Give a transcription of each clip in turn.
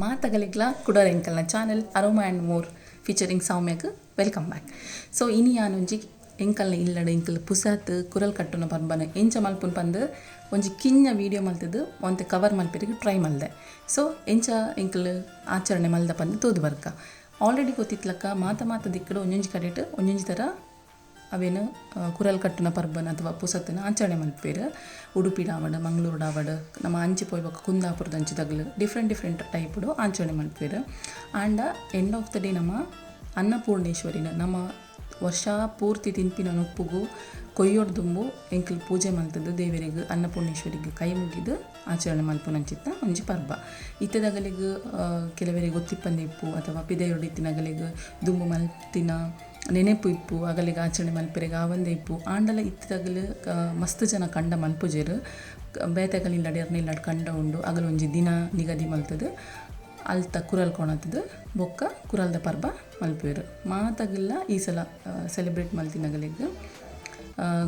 ಮಾತಗಳಿಗ್ಲ ಕುಡರ್ ಎಂಕಲ್ನ channel Aroma and more featuring ಸೌಮ್ಯಕ್ಕೆ ವೆಲ್ಕಮ್ ಬ್ಯಾಕ್. ಸೊ ಇನಿ ಯಾನೊಂಜಿ ಎಂಕಲ್ನ ಇಲ್ಲಡ ಎಂಕಲ್ ಪುಸತ್ ಕುರಲ್ ಕಟ್ಟುನ ಪರ್ಬನ ಎಂಚ ಮಲ್ಪುನ ಪಂದು ಒಂಜಿ ಕಿಂಜ ವೀಡಿಯೋ ಮಲ್ತದು ಒಂತೆ ಕವರ್ ಮಲ್ಪೆರಿಗೆ ಟ್ರೈ ಮಲ್ದೆ. ಸೊ ಎಂಚ ಎಂಕಲ್ ಆಚರಣೆ ಮಲ್ದ ಪಂದು ತೋದು ಬರ್ಕ ಆಲ್ರೆಡಿ ಗೊತ್ತಿತ್ಲಕ್ಕ ಮಾತ ದಿಕ್ಕಡು ಒಂಜೊಂಜಿ ಕಡೆಟ್ ಒಂಜೊಂಜಿ ಥರ ಅವೇನು ಕುರಲ್ ಕಟ್ಟುನ ಪರ್ಬನ ಅಥವಾ ಪುಸತ್ತಿನ ಆಚರಣೆ ಮಲ್ಪೇರು. ಉಡುಪಿಡಾವಡ ಮಂಗಳೂರುಡಾವಡ ನಮ್ಮ ಅಂಚಿ ಪೋಯ್ಬಕ್ಕ ಕುಂದಾಪುರದ ಅಂಚಿ ತಗಲು ಡಿಫ್ರೆಂಟ್ ಟೈಪ್ಡು ಆಚರಣೆ ಮಲ್ಪೇರು. And end of the day ನಮ್ಮ ಅನ್ನಪೂರ್ಣೇಶ್ವರಿನ ನಮ್ಮ ವರ್ಷ ಪೂರ್ತಿ ತಿನ್ಪಿನ ನೊಪ್ಪುಗು ಕೊಯ್ಯೋಡು ದುಂಬು ಎಂಕಲ್ ಪೂಜೆ ಮಲ್ತದ್ದು ದೇವರಿಗೆ ಅನ್ನಪೂರ್ಣೇಶ್ವರಿಗೆ ಕೈ ಮುಗಿದು ಆಚರಣೆ ಮಲ್ಪುನಂಚಿತ್ತ ಒಂಜಿ ಪರ್ಬ. ಇತ್ತದಗಲಿಗೆ ಕೆಲವರಿಗೆ ಗೊತ್ತಿಪ್ಪಂದು ಇಪ್ಪು ಅಥವಾ ಪಿದೆಯೊಡಿತ್ತಿನಗಲಿಗೆ ದುಂಬು ಮಲ್ತಿನ ನೆನೆಪು ಇಪ್ಪು ಅಗಲಿಗೆ ಆಚರಣೆ ಮಲ್ಪೆರೆಗೆ ಆವಂದೆ ಇಪ್ಪು ಆಂಡಲ ಇತ್ತಗಲು ಮಸ್ತ್ ಜನ ಕಂಡ ಮಲ್ಪುಜೆರು ಬೇತೆಗಳಿಲ್ಲಡೆ ಎರ್ನಿಲ್ಲಡ್ ಕಂಡ ಉಂಡು ಅಗಲ ಒಂಜಿ ದಿನ ನಿಗದಿ ಮಲ್ತದು ಅಲ್ತ ಕುರಲ್ ಕೊಣತದು ಬೊಕ್ಕ ಕುರಲ್ದ ಪರ್ಬ ಮಲ್ಪೇರು. ಮಾತಗಿಲ್ಲ ಈ ಸಲ ಸೆಲೆಬ್ರೇಟ್ ಮಲ್ತಿನಗಲಿಗೆ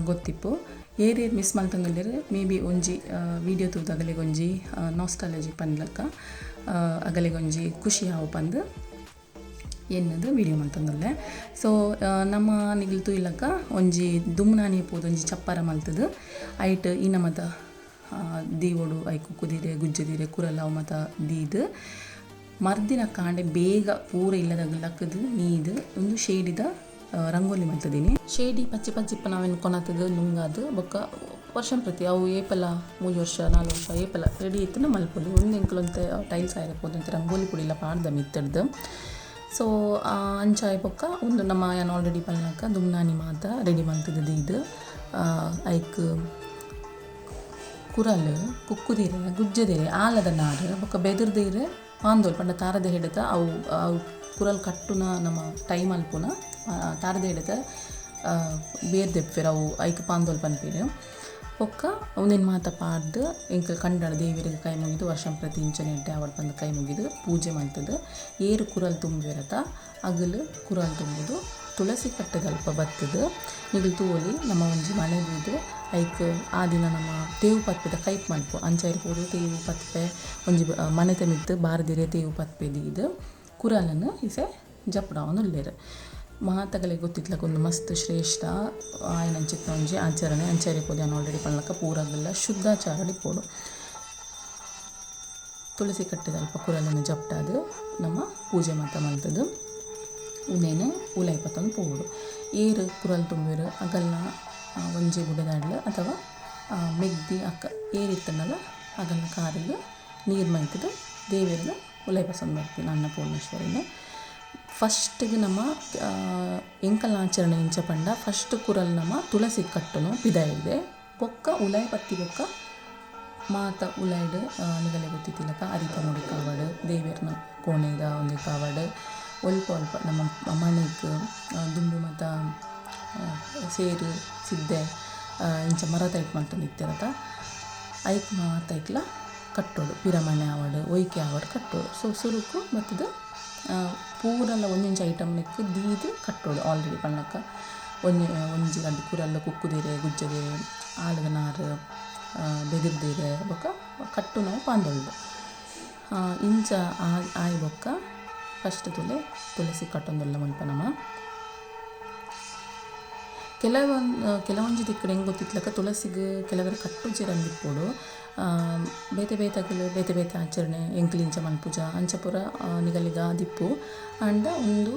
ಗೊತ್ತಿಪ್ಪು ಏರೇರು ಮಿಸ್ ಮಲ್ತಂದುಲ್ಲೇರು ಮೇ ಬಿ ಒಂಜಿ ವೀಡಿಯೋ ತೂದಗಲಿಗೆ ಒಂಜಿ ನಾಸ್ಟಾಲಜಿ ಪನ್ಲಕ್ಕ ಅಗಲಿಗೆ ಒಂಜಿ ಖುಷಿ ಹಾವು ಪಂದು ಎನ್ನದು ವೀಡಿಯೋ ಮಲ್ತಂದುಲ್ಲೆ. ಸೊ ನಮ್ಮ ನಿಗಲ್ತು ಇಲ್ಲಕ್ಕ ಒಂಜಿ ದುಮ್ನಾನಿ ಪೋದು ಒಂಜಿ ಚಪ್ಪರ ಮಲ್ತದು ಐಟ್ ಇನ್ನ ಮತ ದೀವೋಡು ಐಕು ಕುದಿರೆ ಗುಜ್ಜದಿರೆ ಕುರಲ್ಲ ಅವು ಮತ ದೀದು ಮರ್ದಿನ ಕಾಂಡೆ ಬೇಗ ಪೂರ ಇಲ್ಲದಾಗಲಕ್ಕದು ನೀದು ಒಂದು ಶೇಡಿದ ರಂಗೋಲಿ ಮಲ್ತದೀನಿ. ಶೇಡಿ ಪಚ್ಚಿ ನಾವೇನು ಕೊನತದು ನುಂಗಾದು ಬೊಕ್ಕ ವರ್ಷ ಪ್ರತಿ ಅವು ಏಪಲ 3 ವರ್ಷ 4 ವರ್ಷ ಏಪಲ ರೆಡಿ ಇತ್ತು ಮಲ್ಪೊಲಿ ಒಂದು ಎಂಕ್ಲಂತೆ ಟೈಲ್ಸ್ ಆಯ್ರಪ್ಪೋದಂತೆ ರಂಗೋಲಿ ಪುಡಿಲ್ಲ ಪಾಡ್ದ ಮಿತ್ತಡ್ದು. ಸೊ ಅಂಚಾಯ್ ಬೊಕ್ಕ ಒಂದು ನಮ್ಮ ಏನು ಆಲ್ರೆಡಿ ಪಲ್ನಕ್ಕ ದುಮ್ನಾನಿ ಮಾತ ರೆಡಿ ಮಲ್ತದ್ದು ಇದು ಐಕ್ ಕುರಲ್ ಕುಕ್ಕುದೀರೆ ಗುಜ್ಜದೀರೆ ಆಲದ ನಾರು ಬೊಕ್ಕ ಬೆದರ್ದೀರೆ ಪಾಂದೋಲ್ ಪಂಡ ತಾರದ ಹಿಡಿತ ಅವು ಕುರಲ್ ಕಟ್ಟುನ ನಮ್ಮ ಟೈಮ್ ಅಲ್ಪುನ ತಾರದ ಹಿಡಿತ ಬೇರ್ದೆಪ್ಪೆರು ಅವು ಐಕ್ ಪಾಂದೋಲ್ ಪನ್ಪೇರು ಬೊಕ್ಕ ಒಂದೇನು ಮಾತ ಪಾಡ್ದು ಎಂಕ ಕಂಡಾಡ ದೇವರಿಗೆ ಕೈ ಮುಗಿದು ವರ್ಷ ಪ್ರತಿ ಇಂಚನೆ ಎಡ್ಡೆ ಅವಡ್ ಬಂದು ಕೈ ಮುಗಿದು ಪೂಜೆ ಮಾಡ್ತದೆ. ಏರು ಕುರಲ್ ತುಂಬಿರತ್ತ ಅಗಲು ಕುರಲ್ ತುಂಬುದು ತುಳಸಿ ಕಟ್ಟೆದಲ್ಪ ಬತ್ತದು ನಿಗಲು ತೂವಲಿ ನಮ್ಮ ಒಂಜಿ ಮನೆದಿದ್ದು ಐಕ್ ಆ ದಿನ ನಮ್ಮ ತೇವು ಪತ್ಪೆದ ಕೈಪ್ ಮಲ್ಪು ಅಂಚ ಇರ್ಬೋದು ತೇವು ಪತ್ಪೆ ಒಂಜಿ ಮನೆತ ಮಿತ್ತು ಬಾರದಿರೆ ತೇವು ಪತ್ಪೆದಿ ಇದು ಕುರಲನ್ನು ಇಸೆ ಜಪ್ಪಡವನ್ನು ಉಳ್ಳೇರು. ಮಾತಗಳಿಗೆ ಗೊತ್ತಿತ್ಲಕ್ಕ ಒಂದು ಮಸ್ತ್ ಶ್ರೇಷ್ಠ ಆಯ್ನಂಚಿತ್ತ ಒಂಜಿ ಆಚರಣೆ ಅಂಚರಿ ಪೋದು ನಾನು ಆಲ್ರೆಡಿ ಪಣ್ಲಕ್ಕ ಪೂರಾಗಲ್ಲ ಶುದ್ಧಾಚಾರಡಿ ಪೋಡು ತುಳಸಿ ಕಟ್ಟಿದಲ್ಪ ಕುರಲನ್ನು ಜಪ್ಟಾದು ನಮ್ಮ ಪೂಜೆ ಮಾತ ಮಲ್ತದು ಉನೇನು ಉಲೈಪತ್ತೊಂದು ಪೋಡು ಏರು ಕುರಲ್ ತುಂಬಿರು ಅಗಲ್ನ ಒಂಜಿ ಬುಡದಾಡ್ಲು ಅಥವಾ ಮೆಗ್ದಿ ಅಕ್ಕ ಏರಿತ್ತನಲ್ಲ ಅಗಲ್ನ ಕಾರಿಗೆ ನೀರು ಮೈತದು ದೇವರಿಗೆ ಉಲೈಪಸೊಂದು ಬರ್ತೀನಿ ಅನ್ನಪೂರ್ಣೇಶ್ವರಿನ. ಫಸ್ಟಿಗೆ ನಮ್ಮ ಎಂಕಲ್ ಆಚರಣೆ ಇಂಚ ಪಂಡ ಫಸ್ಟ್ ಕುರಲ್ ನಮ್ಮ ತುಳಸಿ ಕಟ್ಟುನು ಪಿದ ಇದೆ ಬೊಕ್ಕ ಉಲಾಯ್ ಪತ್ತಿ ಬೊಕ್ಕ ಮಾತ ಉಲಾಯ್ಡು ನಿಗಲೆ ಗೊತ್ತಿತ್ತಿಲ್ಲಕ ಅರಿಪ ಮುಡಿ ಕಾವಡು ದೇವೇರ್ನ ಕೋಣೆದ ಒಂದು ಕಾವಡು ಅಲ್ಪ ನಮ್ಮ ಮನೆಗ್ ದುಂಬು ಮತ ಸೇರು ಸಿದ್ದೆ ಇಂಚ ಮರ ತೈಟ್ ಮಾಡ್ತಂದು ಇತ್ತಿರತ್ತ ಐಕ್ ಮಾತೈಕ್ಲ ಕಟ್ಟೋಡು ಪಿರಮಣೆ ಆವಡು ಒಯ್ಕೆ ಆವಡು ಕಟ್ಟೋಡು. ಸೊ ಸುರುಕು ಮತ್ತದು ಪೂರಲ್ಲ ಒಂದೊಂಜಿ ಐಟಮ್ ನೆಕ್ಕು ದೀದು ಕಟ್ಟೋಡು ಆಲ್ರೆಡಿ ಪಣ್ಣಕ್ಕ ಒಂಜಿ ಗಂಟೆ ಕುರಲ್ಲ ಕುಕ್ಕುದೀರೆ ಗುಜ್ಜದೀರೆ ಆಲದ ನಾರು ಬೆದಿರ್ದೀರೆ ಬೊಕ್ಕ ಕಟ್ಟು ನಾವು ಪಾಂದೊಳ್ದು ಇಂಚ ಆಯ್ ಬೊಕ್ಕ ಫಸ್ಟ್ ತುಳಸಿ ಕಟ್ಟೊಂದೆಲ್ಲ ಮಲ್ಪ ನಮ್ಮ ಕೆಲವೊಂಜಿ ದಿಕ್ಕಡೆ ಹೆಂಗೆ ಗೊತ್ತಿತ್ಲಕ್ಕ ತುಳಸಿಗೆ ಕೆಲವರ ಕಟ್ಟುಜಿ ರಂದಿಪ್ಪೋಡು ಬೇತೆ ಆಚರಣೆ ಎಂಕ್ಲಿಂಚ ಮಲ್ಪುಜ ಅಂಚಪುರ ನಿಗಲಿಗ ದಿಪ್ಪು ಆಂಡ ಒಂದು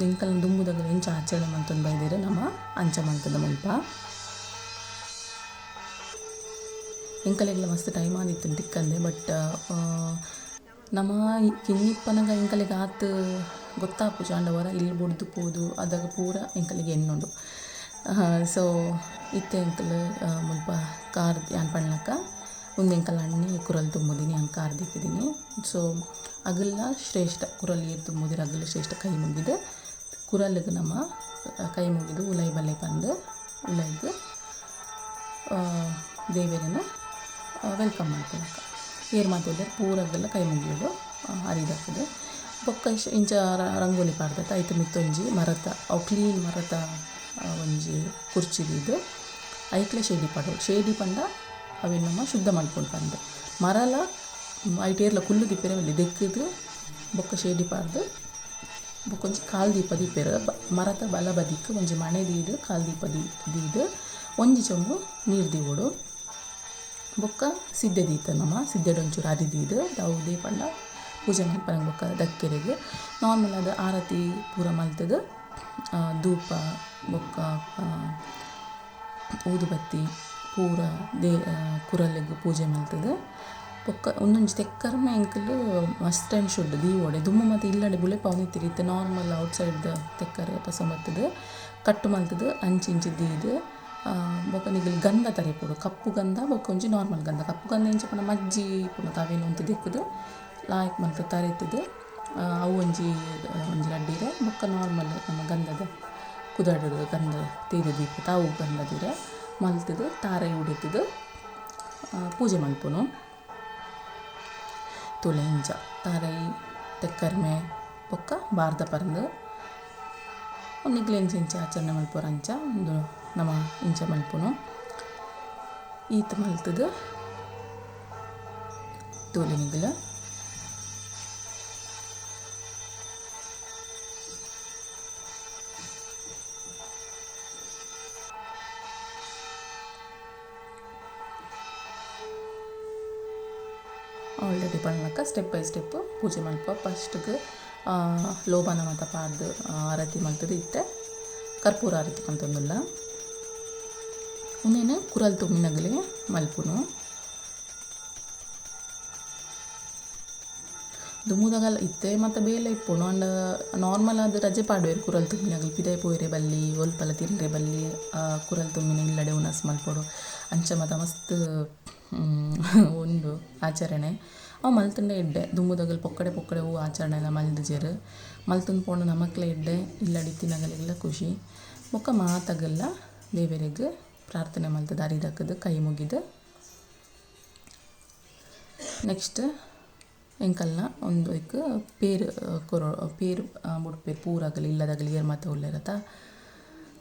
ಎಂಕಲ್ನ ದುಂಬುದಾಗ ಎಂಚ ಆಚರಣೆ ಮಲ್ತೊಂದು ಬೈದಿರೆ ನಮ್ಮ ಅಂಚ ಮಲ್ತದ ಮಲ್ಪ ಎಂಕಲೆಲ್ಲ ಮಸ್ತ್ ಟೈಮ್ ಆದಿತ್ತು ಟಿಕ್ಕಂದೆ. ಬಟ್ ನಮ್ಮ ಕಿನ್ನಿಪ್ಪನಾಗ ಎಂಕಲಿಗೆ ಆತು ಗೊತ್ತಾಪುಜ ಅಂಡವರ ಇಲ್ಲಿ ಬುಡ್ದು ಪೋದು ಅದಾಗ ಪೂರ ಎಂಕಲಿಗೆ ಎಣ್ಣುಂಡು. ಸೊ ಇತ್ತೆ ಎಂಕಲ್ ಮುಲ್ಪ ಕಾರ್ ಯಾನ್ ಪಣ್ಲಕ್ಕ ಒಂದು ಎಂಕಲ್ ಅಣ್ಣಿ ಕುರಲ್ ತುಂಬುದೀನಿ ನಾನು ಕಾರ್ ದಿಕ್ಕಿದ್ದೀನಿ. ಸೊ ಅಗಲ್ಲ ಶ್ರೇಷ್ಠ ಕುರಲ್ ಏರು ತುಂಬುದಿರ ಅಗಲ್ಲ ಶ್ರೇಷ್ಠ ಕೈ ಮುಗಿದು ಕುರಲ್ಗೆ ನಮ್ಮ ಕೈ ಮುಗಿದು ಉಲೈ ಬಲ್ಲೆ ಬಂದು ಉಲೈದು ದೇವರನ್ನು ವೆಲ್ಕಮ್ ಮಾಡ್ಕೊಳಕ್ಕ ಏರು ಮಾತಾಡಿದ್ರೆ ಪೂರಾಗೆಲ್ಲ ಕೈ ಮುಗಿಯೋದು ಅರಿದಾಕದು ಬೊಕ್ಕ ಇಂಚ ರಂಗೋಲಿ ಪಾಡ್ದತ್ತ ಐತೆ ಮಿತ್ತೊಂಜಿ ಮರತ ಅವು ಕ್ಲೀನ್ ಮರತ ಒಂಜಿ ಕುರ್ಚಿದಿದ್ದು ಐಕ್ಲೆ ಶೇಡಿ ಪಂಡ ಅವೇನು ನಮ್ಮ ಶುದ್ಧ ಮಾಡ್ಕೊಂಡು ಬಂದು ಮರಲ ಐಟೇರ್ಲ ಕುಲ್ಲು ದಿಪ್ಪೆರೆ ಬಲ್ಲಿ ದೆಕ್ಕದು ಬೊಕ್ಕ ಶೇಡಿ ಪಾರ್ದು ಬೊಕ್ಕೊಂಜಿ ಕಾಲು ದೀಪ ದೀಪೆರ ಮರದ ಬಲ ಬದಿಕ್ ಒಂಜಿ ಮಣೆ ದೀದು ಕಾಲು ದೀಪ ದೀದು ಒಂಜಿ ಚೊಂಬು ನೀರು ದೀವೊಡು ಬೊಕ್ಕ ಸಿದ್ದೆ ದೀತ ನಮ್ಮ ಸಿದ್ದೆಡ್ ಒಂಚೂರು ಅರಿದೀದು ಅವು ದೀಪಂಡ ಪೂಜೆ ಮಲ್ಪನ ಬೊಕ್ಕ ದಕ್ಕೆರೆಗೆ ನಾರ್ಮಲ್ ಅದು ಆರತಿ ಪೂರ ಮಲ್ತದು ಧೂಪ ಬೊಕ್ಕ ಊದುಬತ್ತಿ ಪೂರ ಕುರಲ್ಲಿಗೆ ಪೂಜೆ ಮಲ್ತದು ಬೊಕ್ಕ ಒಂದೊಂಜಿ ತೆಕ್ಕರ್ಮೆ ಎಂಕಲ್ ಮಸ್ಟ್ ಆ್ಯಂಡ್ ಶುಡ್ ದೀವೊಡೆ ದುಮ್ಮು ಮತ್ತು ಇಲ್ಲಡೆ ಬುಳೆ ಪವನಿತ್ತಿರಿತ್ತು ನಾರ್ಮಲ್ ಔಟ್ಸೈಡ್ ತೆಕ್ಕರೆ ಪಸ ಮತ್ತದು ಕಟ್ಟು ಮಲ್ತದು ಅಂಚಿ ದೀದು ಬೊಕ್ಕ ನಿಗಲ್ ಗಂಧ ತರಿಪುಡು ಕಪ್ಪು ಗಂಧ ಬೊಕ್ಕ ಒಂಜಿ ನಾರ್ಮಲ್ ಗಂಧ ಕಪ್ಪು ಗಂಧ ಇಂಚ ಪುನ ಮಜ್ಜಿ ಪುನ ತಾವೇನು ಅಂತ ದಿಕ್ಕದು ಲಾಯ್ಕ್ ಮಲ್ತ ತರಿತದು ಅವು ಒಂಜಿ ಲಡ್ಡಿರೆ ಬೊಕ್ಕ ನಾರ್ಮಲ್ ನಮ್ಮ ಗಂಧದ ಕುದಡು ಗಂಧ ತೇದು ದೀಪ ತಾವು ಗಂಧದಿರೆ ಮಲ್ತದು ತಾರೆ ಉಡಿತದು ಪೂಜೆ ಮಲ್ಪುನು ತುಲೆ ಇಂಚ ತಾರೈ ತೆಕ್ಕರ್ಮೆ ಬೊಕ್ಕ ಬಾರ್ದ ಪರಂದು ನಿಗ್ಲೆಂಚ ಇಂಚ ಆಚರಣೆ ಮಲ್ಪುರ ಅಂಚ ಒಂದು ನಮ್ಮ ಇಂಚ ಮಲ್ಪುನು ಈತ ಮಲ್ತದು ತೋಲೆ ನಿಗ್ಲ ಆಲ್ರೆಡಿ ಪಣ್ಣಕ್ಕ ಸ್ಟೆಪ್ ಬೈ ಸ್ಟೆಪ್ ಪೂಜೆ ಮಲ್ಪ ಫಸ್ಟ್ಗೆ ಲೋಬಾನ ಮತ್ತು ಪಾಡ್ದು ಆರತಿ ಮಲ್ತದು ಇತ್ತೆ ಕರ್ಪೂರ ಆರತಿ ಅಂತಂದಿಲ್ಲ ಒಂದೇನು ಕುರಲ್ ತುಮ್ಮಿನಗಲಿ ಮಲ್ಪುನು ದುಮ್ಮುದಾಗಲ್ಲ ಇತ್ತೆ ಮತ್ತು ಬೇಲೆ ಇಪ್ಪುನು ಅಂಡ್ ನಾರ್ಮಲ್ ಆದ ರಜೆ ಪಾಡುವೇರು ಕುರಲ್ ತುಮ್ಮಿನಗಲಿ ಪಿದಾಯಿ ಪೋಯ್ರೆ ಬಲ್ಲಿ ಒಲ್ಪಲ ತಿನ್ರೆ ಬಲ್ಲಿ ಕುರಲ್ ತುಮ್ಮಿನ ಇಲ್ಲಡೆ ಉನಸ್ ಮಲ್ಪೊಡು ಅಂಚ ಮತ್ತು ಮಸ್ತ್ ಒಂದು ಆಚರಣೆ ಅವು ಮಲ್ತಂಡೆ ಇಡ್ಡೆ ದುಂಬುದಾಗಲ್ ಪೊಕ್ಕಡೆ ಹೂ ಆಚರಣೆ ಎಲ್ಲ ಮಲ್ದಿಜೆರು ಮಲ್ತಂದು ಪೋಂಡು ನಮಕ್ಲೆ ಇಡ್ಡೆ ಇಲ್ಲಡಿ ತಿನ್ನಗಲೆಲ್ಲ ಖುಷಿ ಬೊಕ್ಕ ಮಾತಾಗಲ್ಲ ದೇವರಿಗೆ ಪ್ರಾರ್ಥನೆ ಮಲ್ತದ ಅರಿದಕ್ಕದು ಕೈ ಮುಗಿದು ನೆಕ್ಸ್ಟ್ ಎಂಕಲ್ನ ಒಂದು ಪೇರು ಮುಡ್ಪೇರು ಪೂರಾಗಲಿ ಇಲ್ಲದಾಗಲಿ ಏರ್ ಮಾತ ಉಳ್ಳೇರತ್ತ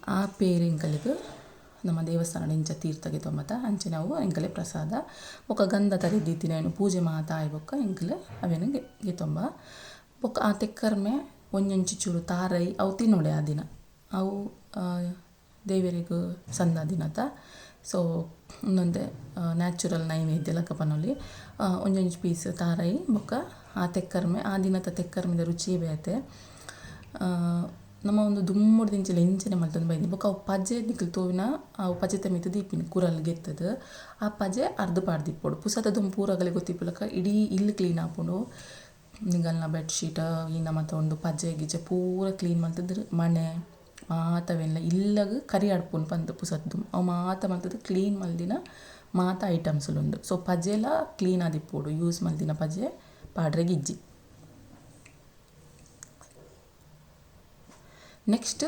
ಆ ಪೇರು ಎಂಕಲಿಗೆ ನಮ್ಮ ದೇವಸ್ಥಾನ ಇಂಚ ತೀರ್ಥಗೆ ತೊಂಬತ್ತ ಅಂಚೆ ನಾವು ಎಂಕಲೆ ಪ್ರಸಾದ ಬೊಕ್ಕ ಗಂಧ ತರಿದೀತಿನ ಏನು ಪೂಜೆ ಮಾತ ಆಯ್ಬೊಕ್ಕ ಎಂಕಲೆ ಅವೇನು ಗೆತ್ತೊಂಬ ಬೊಕ್ಕ ಆ ತೆಕ್ಕರ್ಮೆ ಒಂಜೊಂಚಿ ಚೂರು ತಾರೈ ಅವು ತಿನ್ನೋಡೆ ಆ ದಿನ ಅವು ದೇವರಿಗೂ ಸಂದ ದಿನತ ಸೊ ಇನ್ನೊಂದೇ ನ್ಯಾಚುರಲ್ ನೈವೇದ್ಯ ಲಕ್ಕ ಪನೊಲಿ ಒಂಜೊಂಜಿ ಪೀಸ್ ತಾರೈ ಬೊಕ್ಕ ಆ ತೆಕ್ಕರ್ಮೆ ಆ ದಿನದ ತೆಕ್ಕರ್ಮೆದ ರುಚಿ ಬೇತೆ ನಮ್ಮ ಒಂದು ದುಮ್ಮುಡು ದಿಂಚಲ ಇಂಚನೆ ಮಲ್ತಂದು ಬೈದಿ ಬೊಕ್ಕ ಅವು ಪಜೆ ದಿಕ್ಕಲು ತೋವಿನ ಅವು ಪಜೆ ತಮಿತು ದೀಪಿನ ಕುರಲ್ ಗೆತ್ತದು ಆ ಪಜೆ ಅರ್ಧ ಪಾಡ್ದಿಪ್ಪೋಡು ಪುಸತ ದುಂಬು ಪೂರಗಲೆ ಗೊತ್ತಿಪ್ಪಲಕ ಇಡೀ ಇಲ್ಲಿ ಕ್ಲೀನ್ ಹಾಕೊಂಡು ನಿಗಲ್ನ ಬೆಡ್ಶೀಟ್ ಇನ್ನ ಮತ್ತು ಒಂದು ಪಜೆ ಗಿಜೆ ಪೂರ ಕ್ಲೀನ್ ಮಲ್ತದ್ರೆ ಮನೆ ಮಾತವೆಲ್ಲ ಇಲ್ಲಾಗ ಕರಿ ಆಡ್ಪುನು ಪಂದು ಪುಸದ್ದು ಅವು ಮಾತ ಮಲ್ತದ್ದು ಕ್ಲೀನ್ ಮಲ್ದಿನ ಮಾತ ಐಟಮ್ಸ್ಲುಂಡು ಸೊ ಪಜೆಲ ಕ್ಲೀನ್ ಆದಿಪ್ಪೋಡು ಯೂಸ್ ಮಲ್ದಿನ ಪಜೆ ಪಾಡ್ರೆ ಗಿಜ್ಜಿ ನೆಕ್ಸ್ಟ್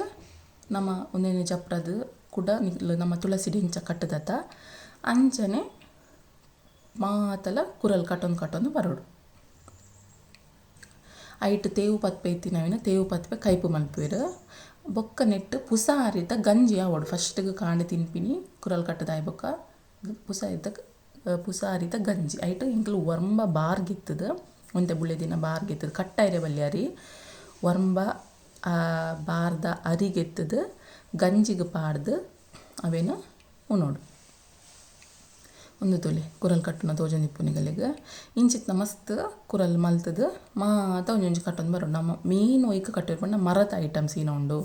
ನಮ್ಮ ಒಂದೇನು ಜಪ್ರದು ಕೂಡ ನಮ್ಮ ತುಳಸಿ ಡಿಂಚ ಕಟ್ಟದತ್ತ ಅಂಚನೆ ಮಾತಲ ಕುರಲ್ ಕಟ್ಟೊಂದು ಬರೋಡು ಐಟ್ ತೇವು ಪತ್ಪೆ ಇತ್ತಿನವಿನ ತೇವು ಪತ್ಪೆ ಕೈಪು ಮಲ್ಪೇರು ಬೊಕ್ಕ ನೆಟ್ಟು ಪುಸ ಹರಿತ ಗಂಜಿ ಆವಡು ಫಸ್ಟ್ಗೆ ಕಾಂಡೆ ತಿನ್ಪಿನಿ ಕುರಲ್ ಕಟ್ಟದಾಯ್ ಬೊಕ್ಕ ಪುಸ ಹರಿತ ಗಂಜಿ ಐಟ್ ಇಂಕಲು ವರ್ಂಬ ಬಾರ್ಗಿತ್ತದು ಒಂತೆ ಬುಳ್ಳೆ ದಿನ ಬಾರ್ಗಿತ್ತದು ಕಟ್ಟಾಯ್ರೆ ಬಲ್ಲಿ ಅರಿ ವರ್ಂಬ ಬಾರ್ದ ಅರಿಗೆತ್ತದು ಗಂಜಿಗೆ ಪಾಡ್ದು ಅವೇನು ಉಣ್ಣೋಡು ಒಂದು ತೊಲೆ ಕುರಲ್ ಕಟ್ಟುನ ತೋಜಂದಿಪ್ಪುನಿಗಳಿಗೆ ಇಂಚಿತ್ನ ಮಸ್ತ್ ಕುರಲ್ ಮಲ್ತದು ಮಾತ ಒಂಜೊಂಜಿ ಕಟ್ಟೊಂದು ಬರೋಡು ನಮ್ಮ ಮೇನ್ ಒಯ್ಕ ಕಟ್ಟಿರ್ಪಂಡ ಮರದ ಐಟಮ್ಸ್ ಏನೋ ಉಂಡು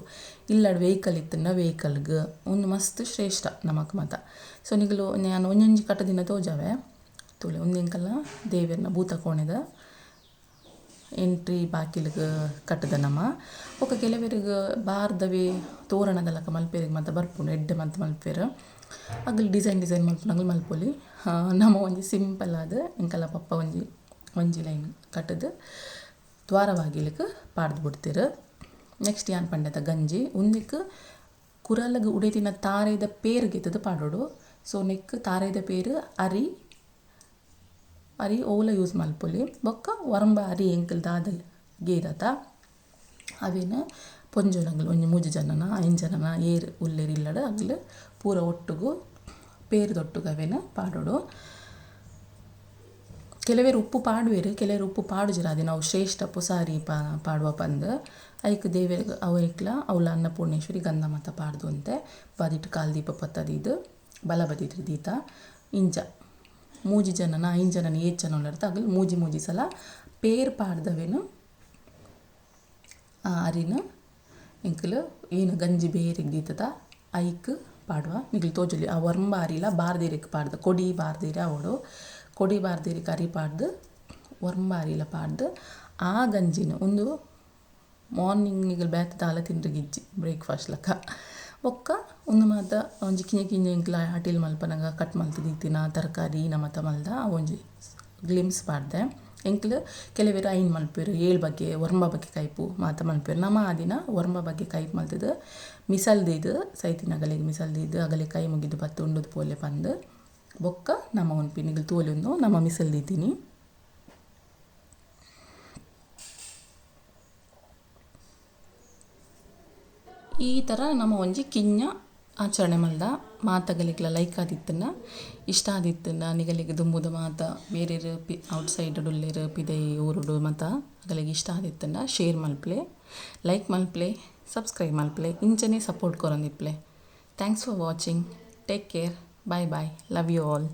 ಇಲ್ಲಡ್ ವೆಹಿಕಲ್ ಇತ್ತಂಡ ವೆಹಿಕಲ್ಗೆ ಒಂದು ಮಸ್ತ್ ಶ್ರೇಷ್ಠ ನಮಕ್ ಮತ ಸೊ ನಿಗಲು ನಾನು ಒಂಜೊಂಜಿ ಕಟ್ಟದಿನ ತೋಜಾವೆ ತೊಲೆ ಒಂದಿಂಕಲ್ಲ ದೇವರನ್ನ ಭೂತ ಕೋಣೆದ ಎಂಟ್ರಿ ಬಾಕಿಲಿಗೆ ಕಟ್ಟದ ನಮ್ಮ ಒಕ್ಕ ಕೆಲವರಿಗೆ ಬಾರ್ದವೇ ತೋರಣದಲ್ಲಕ ಮಲ್ಪೇರಿಗೆ ಮತ್ತು ಬರ್ಪುಂಡು ಎಡ್ಡೆ ಮತ್ತು ಮಲ್ಪೇರು ಅಗಲ್ ಡಿಸೈನ್ ಮಲ್ಪುನಗಲ್ ಮಲ್ಪೊಲಿ ನಮ್ಮ ಒಂಜಿ ಸಿಂಪಲ್ ಆದ ಎಂಕಲ್ಲ ಪಪ್ಪ ಒಂಜಿ ಲೈನ್ ಕಟ್ಟದು ದ್ವಾರವಾಗಿಲಿಕ್ಕೆ ಪಾಡ್ದು ಬಿಡ್ತೀರು ನೆಕ್ಸ್ಟ್ ಯಾನ್ ಪಂಡದ ಗಂಜಿ ಒಂದಿಕ್ಕೆ ಕುರಲಗೆ ಉಡೇತಿನ ತಾರೆದ ಪೇರು ಗೆತ್ತದು ಪಾಡೋಡು ಸೊ ನೆಕ್ ತಾರೆದ ಪೇರು ಅರಿ ಓಲ ಯೂಸ್ ಮಲ್ಪೊಲಿ ಬೊಕ್ಕ ವರಂಬ ಅರಿ ಎಂಕಲ್ ದಾದಲ್ ಗೇದತ ಅವೇನು ಪೊಂಜೊನಗಲ್ ಒಂಜಿ 3 ಜನನ 5 ಜನನ ಏರು ಉಲ್ಲೇರು ಇಲ್ಲಡ ಅಗ್ಲು ಪೂರ ಒಟ್ಟುಗು ಪೇರ್ದೊಟ್ಟುಗು ಅವೇನು ಪಾಡೋಡು ಕೆಲವೇರು ಉಪ್ಪು ಪಾಡುವೆರು ಕೆಲವರು ಉಪ್ಪು ಪಾಡುಜರು ಅದು ನಾವು ಶ್ರೇಷ್ಠ ಪುಸಾರಿ ಪಾಡುವ ಪಂದು ಐಕ್ ದೇವರಿಗೆ ಅವೈಕ್ಲ ಅವಳ ಅನ್ನಪೂರ್ಣೇಶ್ವರಿ ಗಂಧ ಮತ ಪಾಡ್ದು ಅಂತೆ ಬದಿಟ್ಟು ಕಾಲು ದೀಪ ಪತ್ತದಿದ್ದು ಬಲ ಬದಿದ್ರು ದೀತ ಇಂಚ ಮೂಜಿ ಜನನ 5 ಜನನ 7 ಜನ ಉಳ್ಳರ್ತ ಆಗಲು ಮೂಜಿ ಸಲ ಪೇರ್ ಪಾಡ್ದವೇನು ಅರಿನ ಎಂಕಲು ಏನು ಗಂಜಿ ಬೇರಿಗೆ ದೀತದ ಐಕ್ ಪಾಡುವ ನಿಗಲು ತೋಜಲಿ ಆ ವರ್ಂಬ ಅರಿಲ ಬಾರ್ದೇರಿಗೆ ಪಾಡ್ದು ಕೊಡಿ ಬಾರ್ದೇರಿ ಅವಳು ಕೊಡಿ ಬಾರ್ದೇರಿ ಕರಿ ಪಾಡ್ದು ವರ್ಂಬ ಅರಿಲ ಪಾಡ್ದು ಆ ಗಂಜಿನ ಒಂದು ಮಾರ್ನಿಂಗ್ ನಿಗಲು ಬೇತ ದಾಲ ತಿಂದ್ರಿಗಿಜ್ಜಿ ಬ್ರೇಕ್ಫಾಸ್ಟ್ ಲಕ್ಕ ಒಕ್ಕ ಒಂದು ಮಾತ ಒಂಜಿ ಕಿಂಜ ಎಂಕ್ಲ ಅಟಿಲ್ ಮಲ್ಪನಾಗ ಕಟ್ ಮಲ್ತು ದೀತಿನ ತರಕಾರಿ ನಮತ ಮಲ್ದ ಒಂಜಿ ಗ್ಲಿಮ್ಸ್ ಪಾಡ್ದೆ ಎಂಕ್ಲು ಕೆಲವೇರು ಐನ್ ಮಲ್ಪೇರು 7 ಬಗ್ಗೆ ವರ್ಂಬ ಬಗ್ಗೆ ಕೈಪು ಮಾತ ಮಲ್ಪೇರು ನಮ್ಮ ಆ ದಿನ ವರ್ಂಬ ಬಗ್ಗೆ ಕೈಪು ಮಲ್ತದು ಮಿಸಲ್ದಿದ್ದು ಸೈತಿನ ಅಗಲಿಗೆ ಮಿಸಲ್ದಿದ್ದು ಅಗಲಿ ಕೈ ಮುಗಿದು ಬತ್ತು ಉಂಡದು ಪೋಲೆ ಪಂದು ಬೊಕ್ಕ ನಮ್ಮ ಒಂದು ಪಿನಿಗಳು ತೋಲೊಂದು ನಮ್ಮ ಮಿಸಲ್ದಿದ್ದೀನಿ ಈ ಥರ ನಮ್ಮ ಒಂಜಿ ಕಿಂಜ ಆಚರಣೆ ಮಲ್ದ ಮಾತಗಲಿಗ್ಲ ಲೈಕ್ ಆದಿತ್ತನ್ನ ಇಷ್ಟ ಆದಿತ್ತನ್ನ ನಿಗಲಿಗೆ ದುಂಬುದ ಮಾತ ಬೇರೆ ಔಟ್ಸೈಡ್ ಉಳ್ಳೇರು ಪಿದೈ ಊರುಡು ಮತ ಅಗಲಿಗೆ ಇಷ್ಟ ಆದಿತ್ತನ್ನ ಶೇರ್ ಮಲ್ಪ್ಲೆ ಲೈಕ್ ಮಲ್ಪ್ಲೆ ಸಬ್ಸ್ಕ್ರೈಬ್ ಮಲ್ಪ್ಲೆ ಇಂಚನೆ ಸಪೋರ್ಟ್ ಕೊರೊಂದಿಪ್ಲೆ thanks for watching take care bye love you all